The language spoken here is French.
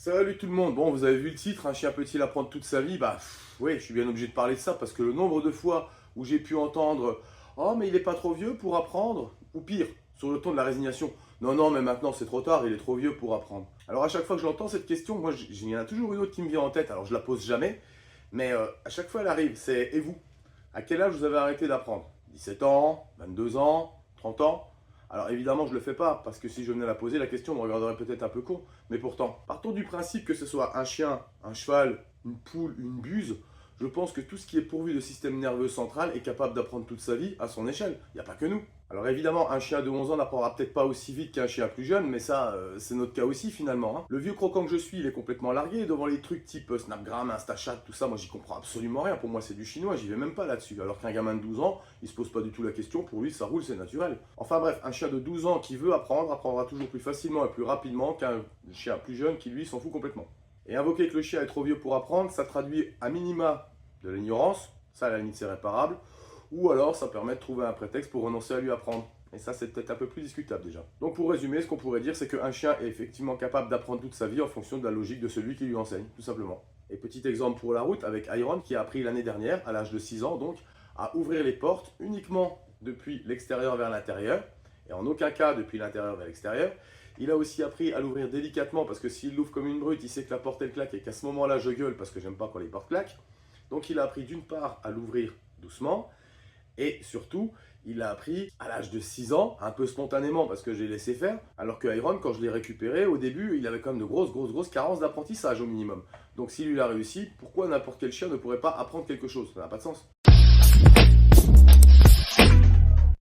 Salut tout le monde, bon vous avez vu le titre, un chien peut-il apprendre toute sa vie? Oui, je suis bien obligé de parler de ça parce que le nombre de fois où j'ai pu entendre «Oh mais il est pas trop vieux pour apprendre» ou pire, sur le ton de la résignation «Non non mais maintenant c'est trop tard, il est trop vieux pour apprendre». Alors à chaque fois que j'entends cette question, moi il y en a toujours une autre qui me vient en tête, alors je la pose jamais, mais à chaque fois elle arrive, c'est «Et vous? À quel âge vous avez arrêté d'apprendre? 17 ans, 22 ans, 30 ans?» Alors évidemment, je ne le fais pas, parce que si je venais la poser, la question me regarderait peut-être un peu con. Mais pourtant, partons du principe que ce soit un chien, un cheval, une poule, une buse, je pense que tout ce qui est pourvu de système nerveux central est capable d'apprendre toute sa vie à son échelle. Il n'y a pas que nous. Alors évidemment, un chien de 11 ans n'apprendra peut-être pas aussi vite qu'un chien plus jeune, mais ça, c'est notre cas aussi finalement, hein. Le vieux croquant que je suis, il est complètement largué devant les trucs type Snapgram, InstaChat, tout ça. Moi, j'y comprends absolument rien. Pour moi, c'est du chinois, j'y vais même pas là-dessus. Alors qu'un gamin de 12 ans, il se pose pas du tout la question. Pour lui, ça roule, c'est naturel. Enfin bref, un chien de 12 ans qui veut apprendre, apprendra toujours plus facilement et plus rapidement qu'un chien plus jeune qui lui s'en fout complètement. Et invoquer que le chien est trop vieux pour apprendre, ça traduit à minima de l'ignorance, ça à la limite c'est réparable, ou alors ça permet de trouver un prétexte pour renoncer à lui apprendre. Et ça, c'est peut-être un peu plus discutable déjà. Donc pour résumer, ce qu'on pourrait dire, c'est qu'un chien est effectivement capable d'apprendre toute sa vie en fonction de la logique de celui qui lui enseigne, tout simplement. Et petit exemple pour la route, avec Iron, qui a appris l'année dernière, à l'âge de 6 ans, donc, à ouvrir les portes uniquement depuis l'extérieur vers l'intérieur, et en aucun cas depuis l'intérieur vers l'extérieur. Il a aussi appris à l'ouvrir délicatement, parce que s'il l'ouvre comme une brute, il sait que la porte elle claque, et qu'à ce moment-là, je gueule, parce que j'aime pas quand les portes claquent. Donc il a appris d'une part à l'ouvrir doucement, et surtout, il a appris à l'âge de 6 ans, un peu spontanément parce que j'ai laissé faire, alors que Iron, quand je l'ai récupéré, au début, il avait quand même de grosses carences d'apprentissage au minimum. Donc s'il lui a réussi, pourquoi n'importe quel chien ne pourrait pas apprendre quelque chose? Ça n'a pas de sens.